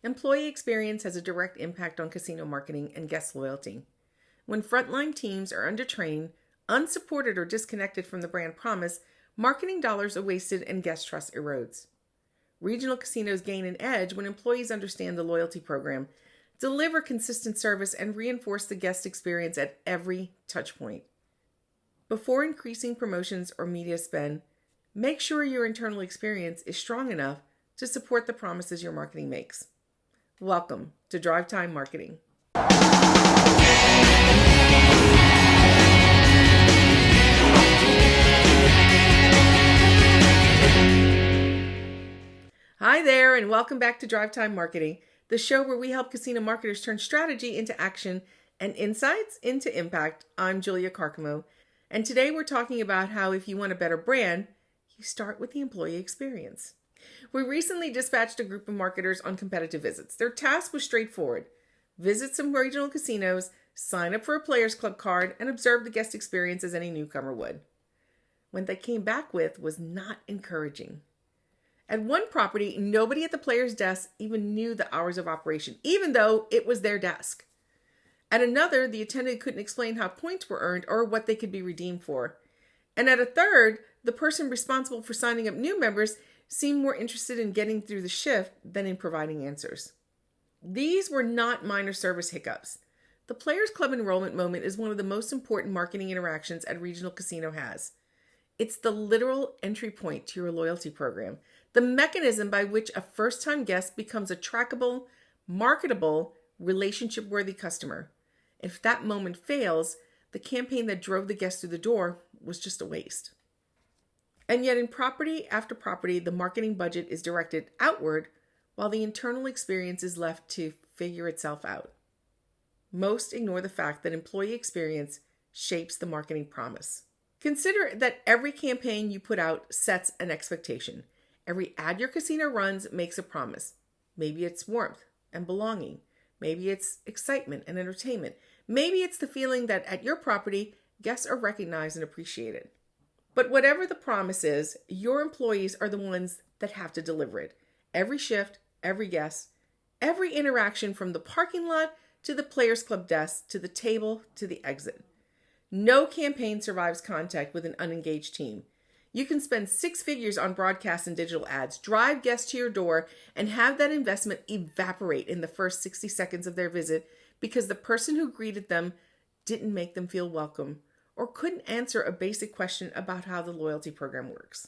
Employee experience has a direct impact on casino marketing and guest loyalty. When frontline teams are undertrained, unsupported, or disconnected from the brand promise, marketing dollars are wasted and guest trust erodes. Regional casinos gain an edge when employees understand the loyalty program, deliver consistent service, and reinforce the guest experience at every touchpoint. Before increasing promotions or media spend, make sure your internal experience is strong enough to support the promises your marketing makes. Welcome to Drive Time Marketing. Hi there, and welcome back to Drive Time Marketing, the show where we help casino marketers turn strategy into action and insights into impact. I'm Julia Carcamo, and today we're talking about how if you want a better brand, you start with the employee experience. We recently dispatched a group of marketers on competitive visits. Their task was straightforward: visit some regional casinos, sign up for a Players Club card, and observe the guest experience as any newcomer would. What they came back with was not encouraging. At one property, nobody at the player's desk even knew the hours of operation, even though it was their desk. At another, the attendant couldn't explain how points were earned or what they could be redeemed for. And at a third, the person responsible for signing up new members seemed more interested in getting through the shift than in providing answers. These were not minor service hiccups. The Players Club enrollment moment is one of the most important marketing interactions a regional casino has. It's the literal entry point to your loyalty program, the mechanism by which a first-time guest becomes a trackable, marketable, relationship-worthy customer. If that moment fails, the campaign that drove the guest through the door was just a waste. And yet in property after property, the marketing budget is directed outward while the internal experience is left to figure itself out. Most ignore the fact that employee experience shapes the marketing promise. Consider that every campaign you put out sets an expectation. Every ad your casino runs makes a promise. Maybe it's warmth and belonging. Maybe it's excitement and entertainment. Maybe it's the feeling that at your property, guests are recognized and appreciated. But whatever the promise is, your employees are the ones that have to deliver it. Every shift, every guest, every interaction from the parking lot to the Players Club desk, to the table, to the exit. No campaign survives contact with an unengaged team. You can spend six figures on broadcast and digital ads, drive guests to your door, and have that investment evaporate in the first 60 seconds of their visit because the person who greeted them didn't make them feel welcome or couldn't answer a basic question about how the loyalty program works.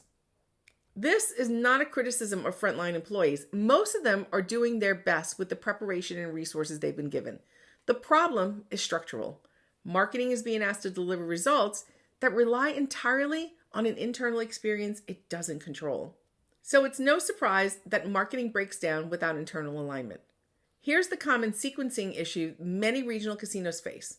This is not a criticism of frontline employees. Most of them are doing their best with the preparation and resources they've been given. The problem is structural. Marketing is being asked to deliver results that rely entirely on an internal experience it doesn't control. So it's no surprise that marketing breaks down without internal alignment. Here's the common sequencing issue many regional casinos face.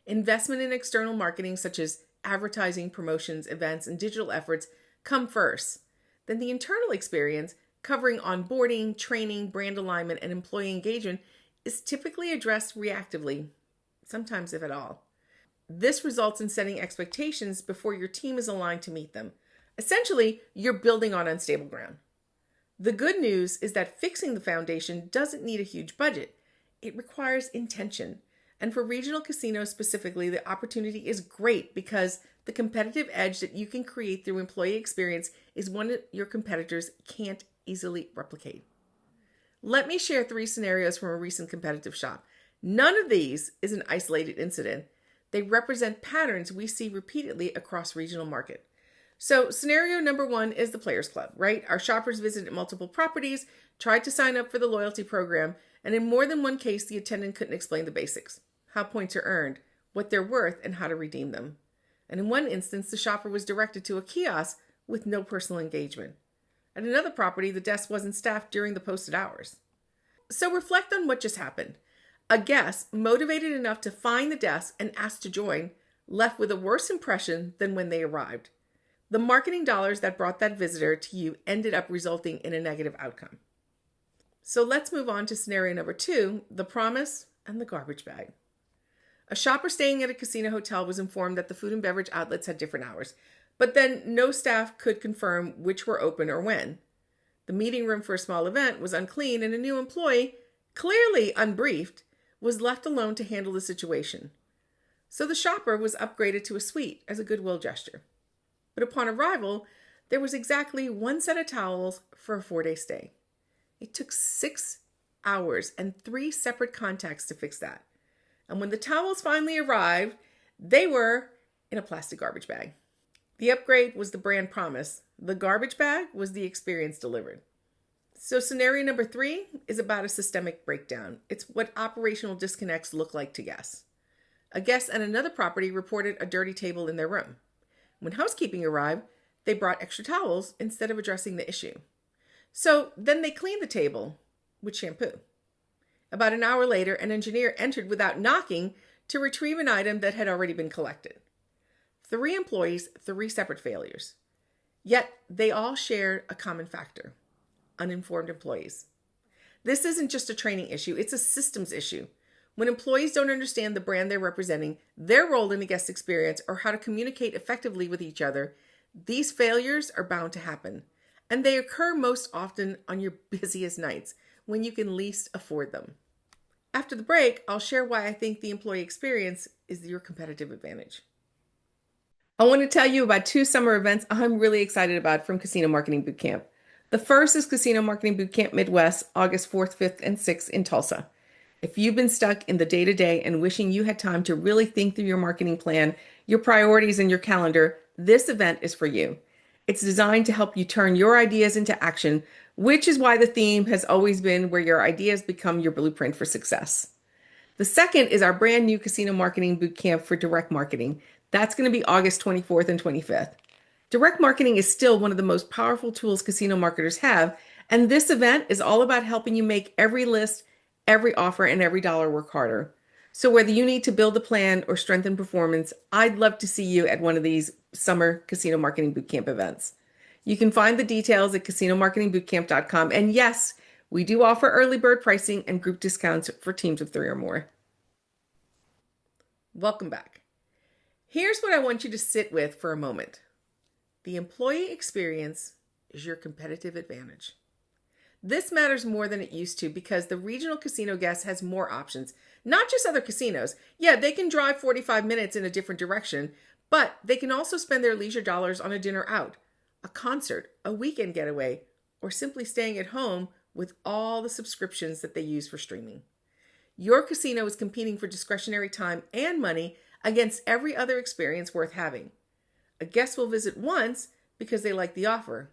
Investment in external marketing such as advertising, promotions, events, and digital efforts come first. Then the internal experience, covering onboarding, training, brand alignment, and employee engagement, is typically addressed reactively, sometimes if at all. This results in setting expectations before your team is aligned to meet them. Essentially, you're building on unstable ground. The good news is that fixing the foundation doesn't need a huge budget. It requires intention. And for regional casinos specifically, the opportunity is great because the competitive edge that you can create through employee experience is one that your competitors can't easily replicate. Let me share 3 scenarios from a recent competitive shop. None of these is an isolated incident. They represent patterns we see repeatedly across regional market. So scenario number 1 is the Players Club, right? Our shoppers visited multiple properties, tried to sign up for the loyalty program, and in more than one case, the attendant couldn't explain the basics: how points are earned, what they're worth, and how to redeem them. And in one instance, the shopper was directed to a kiosk with no personal engagement. At another property, the desk wasn't staffed during the posted hours. So reflect on what just happened. A guest, motivated enough to find the desk and ask to join, left with a worse impression than when they arrived. The marketing dollars that brought that visitor to you ended up resulting in a negative outcome. So let's move on to scenario number 2, the promise and the garbage bag. A shopper staying at a casino hotel was informed that the food and beverage outlets had different hours, but then no staff could confirm which were open or when. The meeting room for a small event was unclean, and a new employee clearly unbriefed, was left alone to handle the situation. So the shopper was upgraded to a suite as a goodwill gesture. But upon arrival, there was exactly one set of towels for a 4-day stay. It took 6 hours and 3 separate contacts to fix that. And when the towels finally arrived, they were in a plastic garbage bag. The upgrade was the brand promise. The garbage bag was the experience delivered. So scenario number 3 is about a systemic breakdown. It's what operational disconnects look like to guests. A guest at another property reported a dirty table in their room. When housekeeping arrived, they brought extra towels instead of addressing the issue. So then they cleaned the table with shampoo. About an hour later, an engineer entered without knocking to retrieve an item that had already been collected. 3 employees, 3 separate failures. Yet they all shared a common factor: uninformed employees. This isn't just a training issue, it's a systems issue. When employees don't understand the brand they're representing, their role in the guest experience, or how to communicate effectively with each other, these failures are bound to happen. And they occur most often on your busiest nights, when you can least afford them. After the break, I'll share why I think the employee experience is your competitive advantage. I want to tell you about 2 summer events I'm really excited about from Casino Marketing Bootcamp. The first is Casino Marketing Bootcamp Midwest, August 4th, 5th, and 6th in Tulsa. If you've been stuck in the day-to-day and wishing you had time to really think through your marketing plan, your priorities, and your calendar, this event is for you. It's designed to help you turn your ideas into action, which is why the theme has always been where your ideas become your blueprint for success. The second is our brand new Casino Marketing Bootcamp for direct marketing. That's going to be August 24th and 25th. Direct marketing is still one of the most powerful tools casino marketers have, and this event is all about helping you make every list, every offer, and every dollar work harder. So whether you need to build a plan or strengthen performance, I'd love to see you at one of these summer Casino Marketing Bootcamp events. You can find the details at casinomarketingbootcamp.com. And yes, we do offer early bird pricing and group discounts for teams of 3 or more. Welcome back. Here's what I want you to sit with for a moment. The employee experience is your competitive advantage. This matters more than it used to because the regional casino guest has more options, not just other casinos. Yeah, they can drive 45 minutes in a different direction, but they can also spend their leisure dollars on a dinner out, a concert, a weekend getaway, or simply staying at home with all the subscriptions that they use for streaming. Your casino is competing for discretionary time and money against every other experience worth having. A guest will visit once because they like the offer.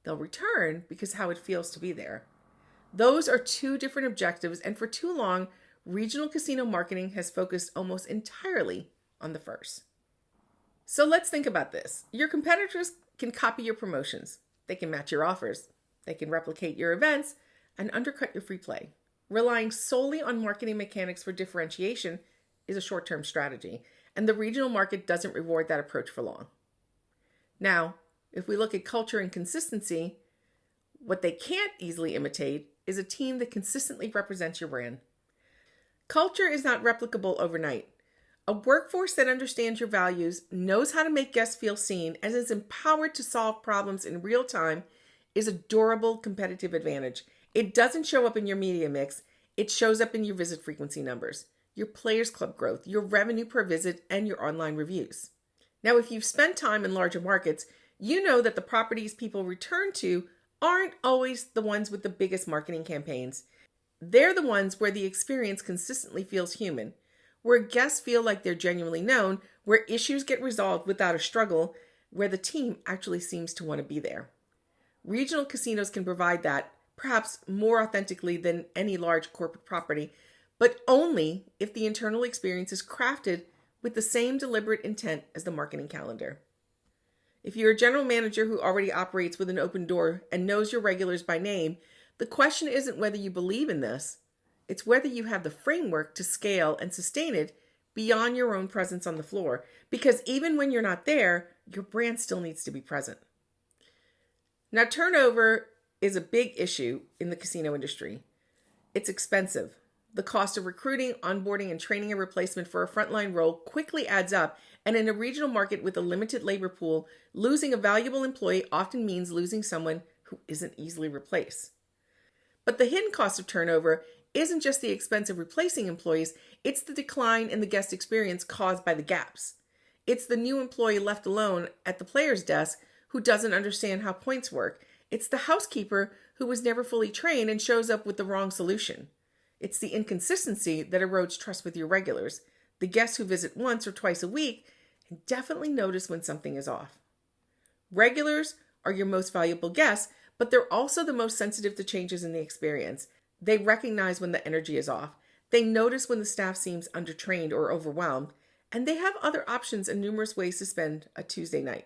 They'll return because how it feels to be there. Those are 2 different objectives, and for too long, regional casino marketing has focused almost entirely on the first. So let's think about this. Your competitors can copy your promotions. They can match your offers. They can replicate your events and undercut your free play. Relying solely on marketing mechanics for differentiation is a short-term strategy, and the regional market doesn't reward that approach for long. Now, if we look at culture and consistency, what they can't easily imitate is a team that consistently represents your brand. Culture is not replicable overnight. A workforce that understands your values, knows how to make guests feel seen, and is empowered to solve problems in real time is a durable competitive advantage. It doesn't show up in your media mix. It shows up in your visit frequency numbers, your Players Club growth, your revenue per visit, and your online reviews. Now, if you've spent time in larger markets, you know that the properties people return to aren't always the ones with the biggest marketing campaigns. They're the ones where the experience consistently feels human, where guests feel like they're genuinely known, where issues get resolved without a struggle, where the team actually seems to want to be there. Regional casinos can provide that, perhaps more authentically than any large corporate property, but only if the internal experience is crafted with the same deliberate intent as the marketing calendar. If you're a general manager who already operates with an open door and knows your regulars by name, the question isn't whether you believe in this, it's whether you have the framework to scale and sustain it beyond your own presence on the floor, because even when you're not there, your brand still needs to be present. Now, turnover is a big issue in the casino industry. It's expensive. The cost of recruiting, onboarding, and training a replacement for a frontline role quickly adds up, and in a regional market with a limited labor pool, losing a valuable employee often means losing someone who isn't easily replaced. But the hidden cost of turnover isn't just the expense of replacing employees, it's the decline in the guest experience caused by the gaps. It's the new employee left alone at the player's desk who doesn't understand how points work. It's the housekeeper who was never fully trained and shows up with the wrong solution. It's the inconsistency that erodes trust with your regulars, the guests who visit once or twice a week and definitely notice when something is off. Regulars are your most valuable guests, but they're also the most sensitive to changes in the experience. They recognize when the energy is off. They notice when the staff seems undertrained or overwhelmed, and they have other options and numerous ways to spend a Tuesday night.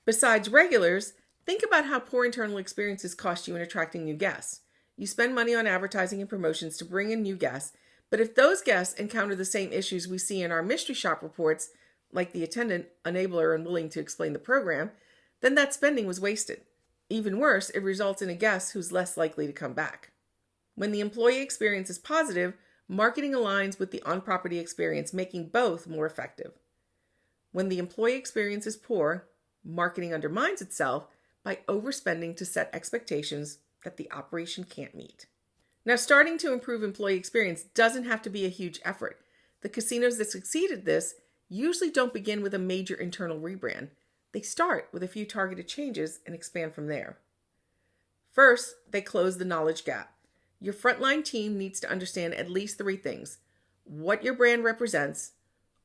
Besides regulars, think about how poor internal experiences cost you in attracting new guests. You spend money on advertising and promotions to bring in new guests, but if those guests encounter the same issues we see in our mystery shop reports, like the attendant unable or unwilling to explain the program, then that spending was wasted. Even worse, it results in a guest who's less likely to come back. When the employee experience is positive, marketing aligns with the on-property experience, making both more effective. When the employee experience is poor, marketing undermines itself by overspending to set expectations that the operation can't meet. Now, starting to improve employee experience doesn't have to be a huge effort. The casinos that succeed at this usually don't begin with a major internal rebrand. They start with a few targeted changes and expand from there. First, they close the knowledge gap. Your frontline team needs to understand at least 3 things: what your brand represents,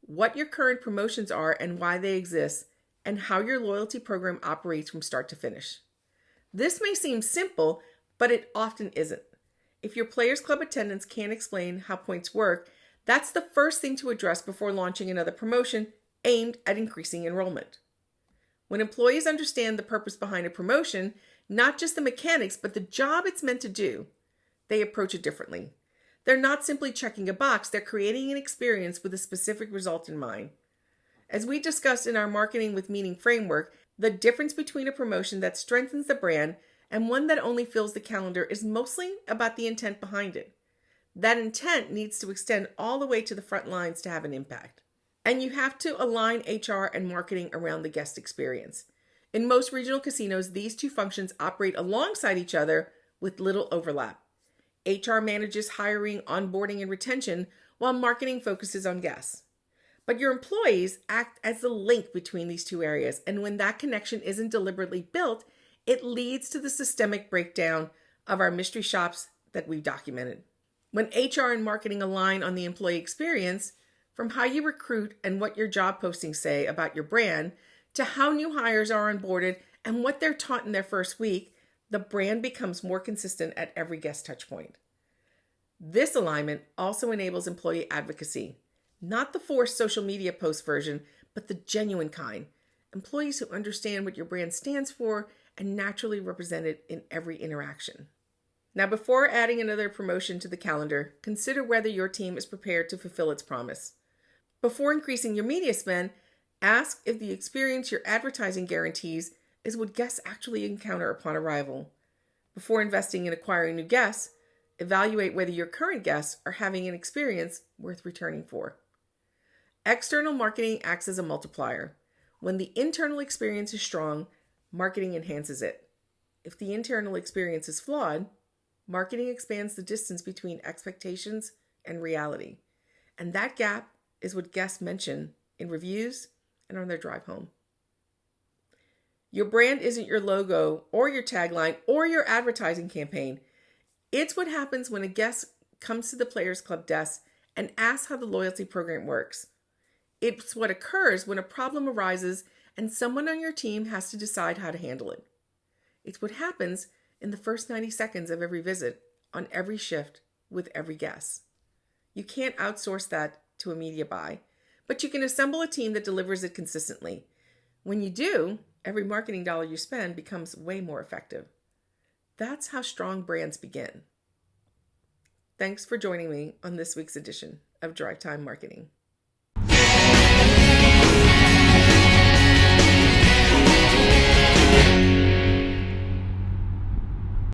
what your current promotions are and why they exist, and how your loyalty program operates from start to finish. This may seem simple, but it often isn't. If your Players Club attendants can't explain how points work, that's the first thing to address before launching another promotion aimed at increasing enrollment. When employees understand the purpose behind a promotion, not just the mechanics, but the job it's meant to do, they approach it differently. They're not simply checking a box, they're creating an experience with a specific result in mind. As we discussed in our Marketing with Meaning framework, the difference between a promotion that strengthens the brand and one that only fills the calendar is mostly about the intent behind it. That intent needs to extend all the way to the front lines to have an impact. And you have to align HR and marketing around the guest experience. In most regional casinos, these 2 functions operate alongside each other with little overlap. HR manages hiring, onboarding, and retention, while marketing focuses on guests. But your employees act as the link between these 2 areas, and when that connection isn't deliberately built, it leads to the systemic breakdown of our mystery shops that we've documented. When HR and marketing align on the employee experience, from how you recruit and what your job postings say about your brand, to how new hires are onboarded and what they're taught in their first week, the brand becomes more consistent at every guest touchpoint. This alignment also enables employee advocacy, not the forced social media post version, but the genuine kind. Employees who understand what your brand stands for and naturally represent it in every interaction. Now, before adding another promotion to the calendar, consider whether your team is prepared to fulfill its promise. Before increasing your media spend, ask if the experience your advertising guarantees is what guests actually encounter upon arrival. Before investing in acquiring new guests, evaluate whether your current guests are having an experience worth returning for. External marketing acts as a multiplier. When the internal experience is strong, marketing enhances it. If the internal experience is flawed, marketing expands the distance between expectations and reality. And that gap is what guests mention in reviews and on their drive home. Your brand isn't your logo or your tagline or your advertising campaign. It's what happens when a guest comes to the Players Club desk and asks how the loyalty program works. It's what occurs when a problem arises and someone on your team has to decide how to handle it. It's what happens in the first 90 seconds of every visit, on every shift, with every guest. You can't outsource that to a media buy, but you can assemble a team that delivers it consistently. When you do, every marketing dollar you spend becomes way more effective. That's how strong brands begin. Thanks for joining me on this week's edition of Drive Time Marketing.